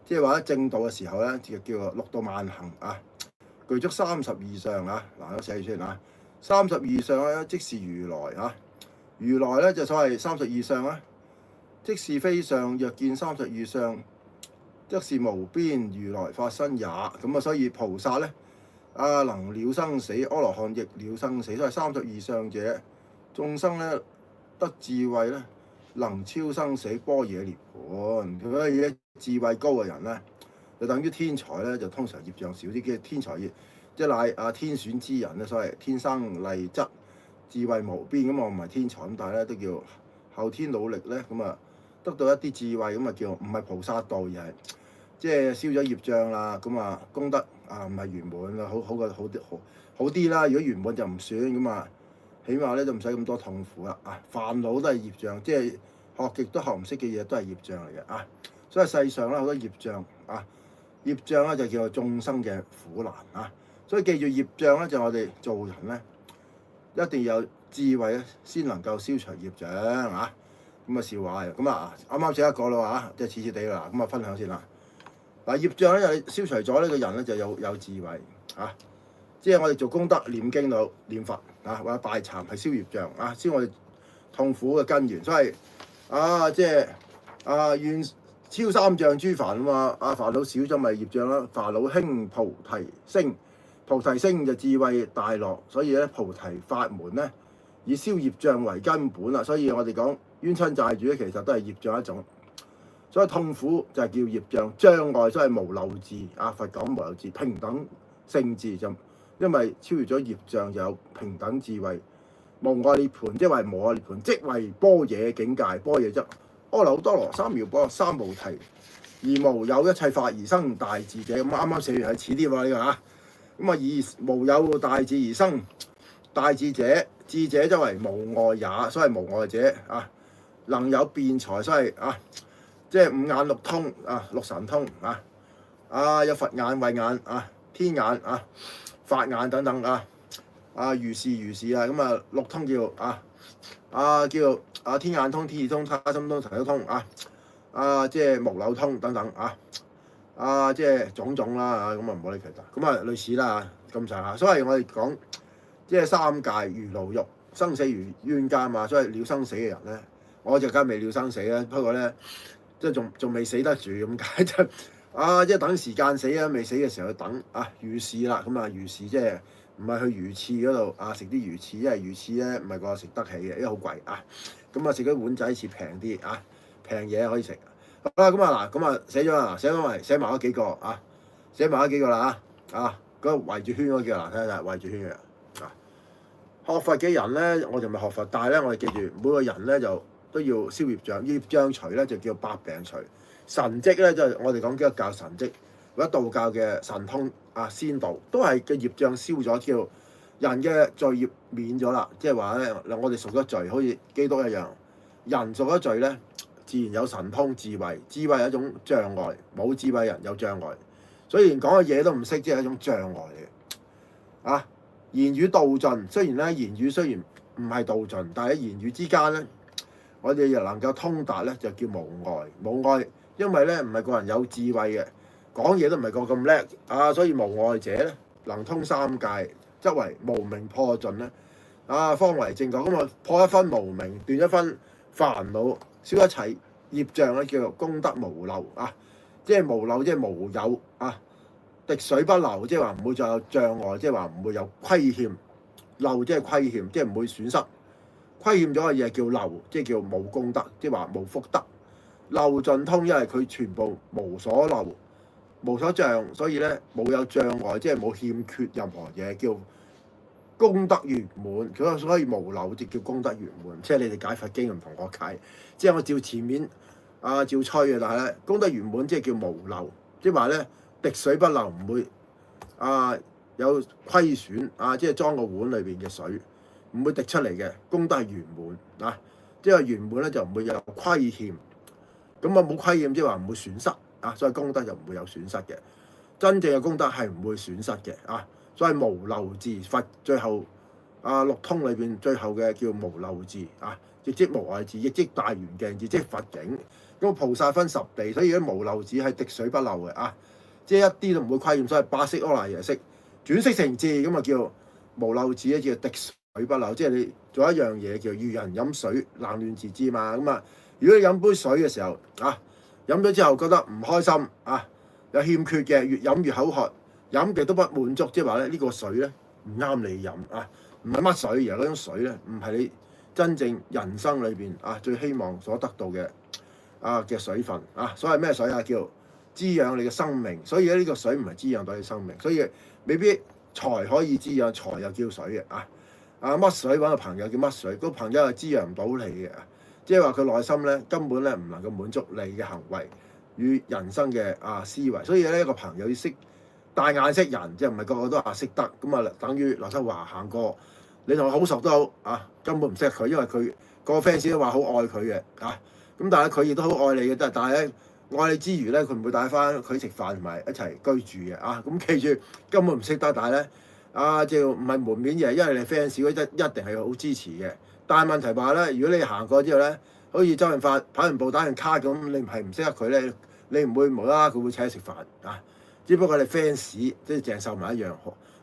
即係話正道嘅時候咧，就叫做六度萬行啊，具足32相啊。嗱，我寫住先啊，32相咧即是如來啊。如來咧就所謂32相啊，即是非相，若見32相，則是無邊如來法身也。咁啊，所以菩薩咧能了生死，阿羅漢亦了生死，所以32相者，眾生咧得智慧咧，能超生死，般若涅槃。所以咧智慧高嘅人咧，就等於天才咧，就通常業障少啲嘅天才，即係乃天選之人咧，所謂天生麗質，智慧無邊。咁我唔係天才，咁但係咧都叫後天努力咧，咁啊得到一啲智慧，咁啊叫唔係菩薩道，而係即係消咗業障啦。咁啊功德唔係圓滿啊，好啲啦。如果圓滿就唔算咁啊，起碼咧就唔使咁多痛苦啦。煩惱都係業障，即係學極都學唔識嘅嘢都係業障嚟嘅啊。所以世上咧好多業障啊，業障咧就叫做眾生嘅苦難啊。所以記住業障咧，就我哋做人咧一定要有智慧咧，先能夠消除業障啊。咁啊笑話嘅，咁啊啱啱寫一個啦嚇，即係似似地啦。咁啊分享先啦。嗱，業障咧就消除咗呢個人咧就有智慧啊。即係我哋做功德、念經度、念佛或者拜懺係消業障啊，消我哋痛苦嘅根源。所以即係願超三障諸煩啊嘛。煩惱少咗咪業障啦，煩惱輕菩提升，菩提升就智慧大樂。所以咧菩提法門咧以消業障為根本啦。所以我哋講冤親債主咧，其實都係業障一種。所以痛苦就係叫業障，障礙所謂無漏智佛講無漏智，平等性智就因為超越咗業障就有平等智慧。無我涅槃即係無我涅槃，即為般若境界。般若則阿耨多羅三藐般，三無提而無有一切法而生大智者。咁啱啱寫完係似啲喎呢個嚇。咁而無有大智而生大智者，智者則為無礙也。所謂無礙者能有辯才，所謂即係五眼六通六神通有佛眼、慧眼天眼法眼等等如是咁六通叫天眼通、天耳通、他心通、神通即係無漏通等等即係種種啦咁唔好理其他咁類似啦咁上下。所以我哋講即係三界如牢獄，生死如冤家嘛。所以了生死嘅人咧，我就梗係未了生死啦，不過咧即係仲未死得住咁解啫。即係等時間死啊，未死嘅時候去等魚翅啦。咁魚翅即係唔係去魚翅嗰度食啲魚翅，因為魚翅咧唔係個食得起嘅，因為好貴咁食啲碗仔翅平啲平嘢可以食。好啦，咁寫咗啦，寫埋嗰幾個寫埋嗰幾個啦嗰個圍住圈嗰幾個睇下圍住圈嘅學佛嘅人咧，我就咪學佛，但係咧我哋記住每個人咧就都要消業障，業障除咧就叫百病除。神蹟咧就係我哋講基督教神蹟，或者道教嘅神通仙道，都係嘅業障消咗，叫人嘅罪業免咗啦。即係話咧，我哋贖咗罪，好似基督一樣，人贖咗罪咧，自然有神通智慧。智慧係一種障礙，冇智慧人有障礙，所以連講嘅嘢都唔識，即係一種障礙嚟嘅言語道盡，雖然咧言語雖然唔係道盡，但係喺言語之間咧，我哋又能夠通達咧，就叫無礙。無礙，因為咧唔係個人有智慧嘅，講嘢都唔係個咁叻所以無礙者咧能通三界，則為無明破盡咧方為正覺。咁破一分無明，斷一分煩惱，消一切業障咧，叫做功德無漏即係無漏，即係無有滴水不漏，即係話唔會再有障礙，即係話唔會有虧欠。漏即係虧欠，即係唔會損失。虧欠咗嘅嘢叫漏，即係叫冇功德，即係話冇福德。漏盡通，因為佢全部無所漏、無所障，所以咧冇有障礙，即係冇欠缺任何嘢，叫功德圓滿。所以無漏就叫功德圓滿。即係你哋解佛經唔同我解，即係我照前面照吹嘅，但係咧功德圓滿即係叫無漏，即係話咧滴水不漏，唔會有虧損即係裝個碗裏邊嘅水唔會滴出嚟嘅。功德係圓滿即係圓滿咧就唔會有虧欠。咁冇虧欠，即係話唔會損失所以功德就唔會有損失嘅。真正嘅功德係唔會損失嘅所以無漏智，佛最後六通裏邊最後嘅叫無漏智亦即無礙智，亦即大圓鏡智，即佛境。咁菩薩分10地，所以啲無漏子係滴水不漏嘅啊，即係一啲都唔會虧欠，所以八識阿賴耶識轉識成智，咁啊叫無漏子咧，叫滴水不漏，即係你做一樣嘢叫如人飲水，冷暖自知嘛。咁啊，如果你飲杯水嘅時候啊，飲咗之後覺得唔開心啊，有欠缺嘅，越飲越口渴，飲極都不滿足，即係話咧呢個水咧唔啱你飲啊，唔係乜水，而係嗰種水咧唔係你真正人生裏邊啊最希望所得到嘅水分啊。所謂咩水啊？叫滋養你嘅生命。所以咧呢個水唔係滋養到你生命，所以未必財可以滋養，財又叫水嘅啊。乜水揾個朋友叫乜水，個朋友係滋養唔到你嘅，即係話佢內心咧根本咧唔能夠滿足你嘅行為與人生嘅思維。所以咧一個朋友要識大眼識人，即係唔係個個都話識得咁啊？等於劉德華行過，你同佢好熟都好啊，根本唔識佢，因為佢個 fans 都話好愛佢嘅啊。咁但係佢亦都好愛你嘅，但係咧愛你之餘咧，佢唔會帶翻佢食飯同埋一齊居住嘅啊。咁記住根本唔識得，但係咧就唔係門面嘅，因為你 fans 嗰一定係好支持嘅。但係問題話咧，如果你行過之後咧，好似周潤發跑完步打完卡咁，你唔係唔識得佢咧，你唔會無啦啦佢會請你食飯啊。只不過你 fans 即係鄭秀文一樣，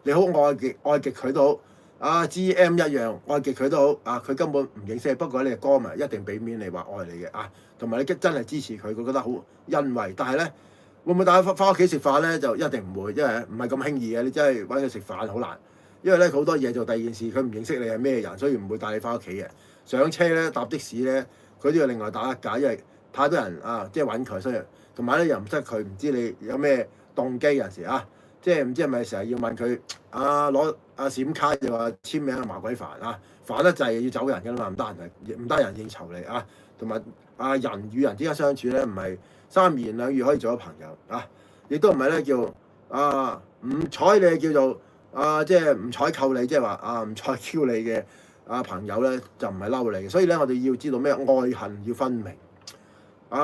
你好愛極佢都好，GM 一樣愛極佢都好啊。佢根本唔認識，不過你係歌迷一定俾面你話愛你嘅啊，同埋你真係支持佢，佢覺得好欣慰。但係咧會唔會帶佢翻屋企食飯咧？就一定唔會，因為唔係咁輕易嘅。你真係揾佢食飯好難，因為咧好多嘢做。第二件事佢唔認識你係咩人，所以唔會帶你翻屋企嘅。上車咧搭的士咧，佢都要另外打一價，因為太多人即係揾佢，所以同埋咧又唔識佢，唔知你有咩動機。有陣時即係唔知係咪成日要問佢攞閃卡，又話簽名麻鬼煩煩得滯要走人㗎嘛，唔得人應酬你同埋人與人之間相處咧，唔係三言兩語可以做到朋友亦都唔係咧叫唔睬你叫做即係唔採購你，即係話唔睬 Q 你嘅朋友咧，就唔係嬲你嘅。所以咧我哋要知道咩愛恨要分明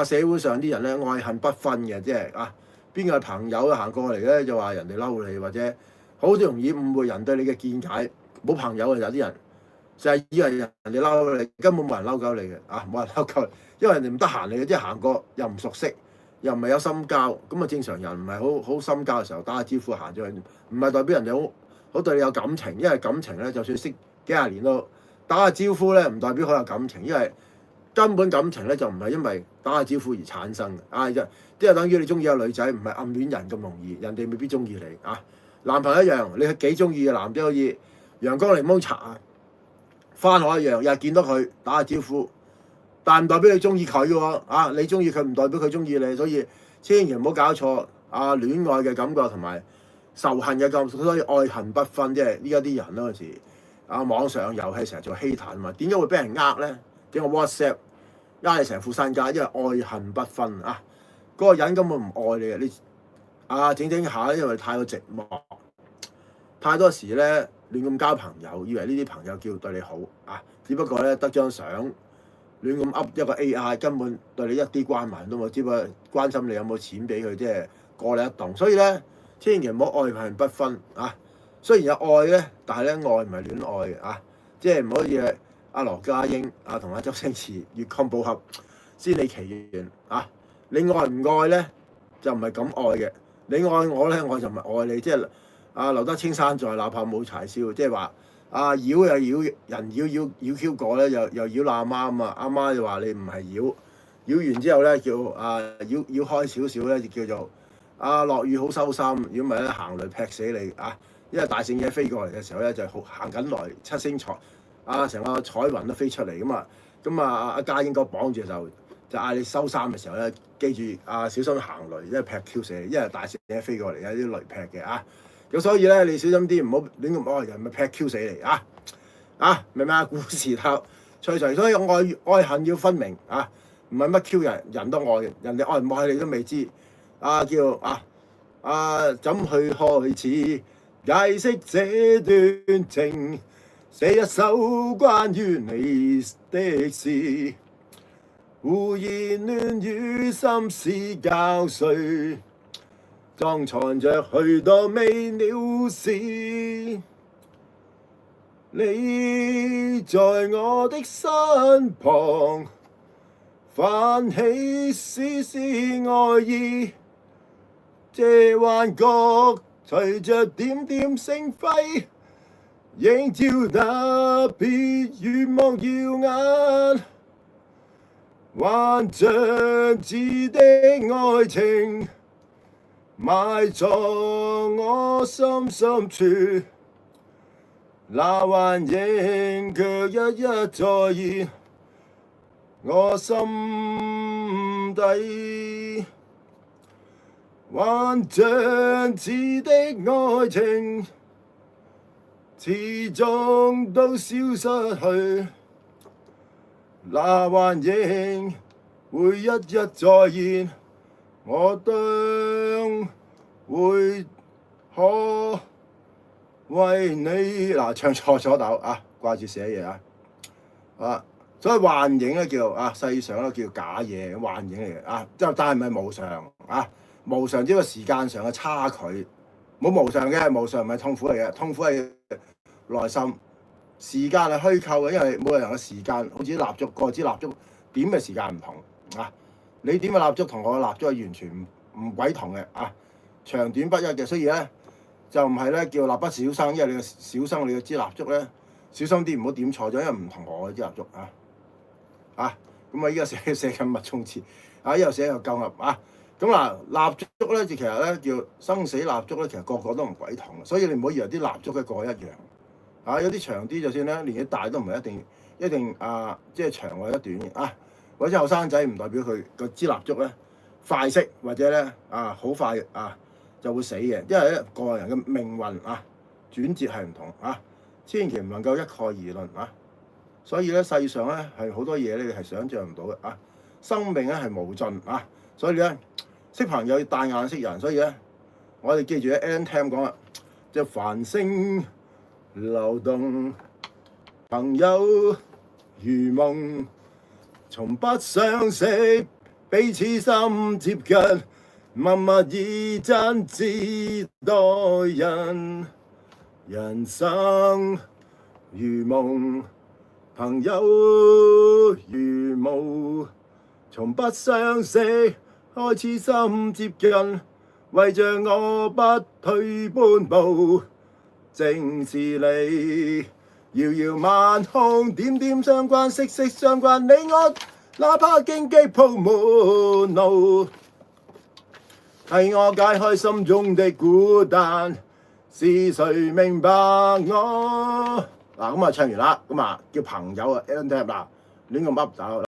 社會上啲人咧愛恨不分嘅，即係邊個係朋友行過嚟咧就話人哋嬲你，或者好容易誤會人對你嘅見解。冇朋友有啲人就係以為人哋嬲你，根本冇人嬲鳩你嘅冇人嬲鳩你，因為人哋唔得閒你嘅，即係行過又唔熟悉，又唔係有深交。咁正常人唔係好深交嘅時候打下招呼行咗去，唔係代表人哋好對你有感情。因為感情咧就算識幾廿年都打下招呼咧，唔代表好有感情，因為根本感情咧就唔係因為打下招呼而產生嘅即係等於你中意個女仔，唔係暗戀人咁容易，人哋未必中意你男朋友一樣，你係幾中意嘅男仔可以陽光檸檬茶返學一樣，又係見到佢打下招呼，但唔代表你中意佢嘅喎你中意佢唔代表佢中意你，所以千祈唔好搞錯戀愛嘅感覺同埋仇恨嘅感覺，所以愛恨不分。即係依家啲人嗰陣時網上遊戲成日做希談嘛，點解會俾人咧？點解 WhatsApp 你成副身家？因為愛恨不分嗰個人根本唔愛你嘅，你整下，因為太過寂寞，太多時咧亂咁交朋友，以為呢啲朋友叫對你好只不過咧得張相，亂咁噏一個 AI，根本對你一啲關懷都冇，只不過關心你有冇錢俾佢，即係過你一棟。所以咧，千祈唔好愛恨不分雖然有愛咧，但係咧愛唔係戀愛嘅即係唔可以羅家英同周星馳月光寶盒仙履奇緣你愛唔愛咧就唔係咁愛嘅。你愛我咧，我就唔係愛你。即係留得青山在，哪怕冇柴燒。即係話妖又妖人妖 Q 過咧，又妖阿媽啊嘛。阿媽就話你唔係妖，妖完之後咧叫妖開少少咧，就叫做落雨好收心。如果唔係咧行雷劈死你因為大聖嘢飛過嚟嘅時候咧，就行緊來七星財成個彩雲都飛出嚟咁阿家英哥綁住就嗌你收衫嘅時候咧，記住小心行雷，因為劈 Q 死你，因為大聖嘢飛過嚟有啲雷劈嘅咁所以咧你小心啲，唔好亂咁愛人，咪劈 Q 死你明唔明故事頭隨隨，所以愛恨要分明唔係乜 Q 人都愛，人哋愛唔愛你都未知怎去開始解釋這段情，寫一首關於你的詩，胡言亂語心事交瘁，裝藏着許多未了事。你在我的身旁，泛起絲絲愛意，這幻覺隨着點點星輝，映照特別願望耀眼。還像似的愛情埋藏我心深處，那幻影卻一一再現我心底。還像似的愛情始終都消失去，那幻影會一一再現，我當會可為你唱錯咗豆掛住寫嘢所以幻影咧叫世上咧叫假嘢，幻影嚟嘅但係唔係無常無常只係個時間上嘅差距，冇無常嘅，無常唔係痛苦嚟嘅，痛苦係內心。時間係虛構嘅，因為每個人嘅時間好似蠟燭，個支蠟燭點嘅時間唔同你點嘅蠟燭同我嘅蠟燭係完全唔鬼同嘅長短不一嘅，所以咧就唔係咧叫蠟筆小新，因為你嘅小新你嘅支蠟燭咧小心啲唔好點錯咗，因為唔同我嘅支蠟燭咁啊依家寫緊密宗詞依度寫又夠噏咁嗱蠟燭咧，其實咧叫生死蠟燭咧，其實個個都唔鬼同，所以你唔好以為啲蠟燭嘅個個一樣有啲長啲就算咧，年紀大都唔係一定即係長或者短或者後生仔唔代表佢個支蠟燭咧快熄或者咧好快就會死嘅，因為咧個人嘅命運轉折係唔同千祈唔能夠一概而論所以咧世上咧係好多嘢咧你係想像唔到嘅生命咧係無盡所以咧識朋友要帶眼識人，所以咧我哋記住咧 Alan Tam 講即係繁星流動，朋友如夢，從不相識，彼此心接近，默默以真摯待人。人生如夢，朋友如霧，從不相識，開始心接近，為着我不退半步。正是你，遙遙晚空，點點相關，息息相關。你我，哪怕荊棘鋪滿路，替我解開心中的孤單。是誰明白我？咁唱完啦，咁叫朋友Alan Tam 亂咁噏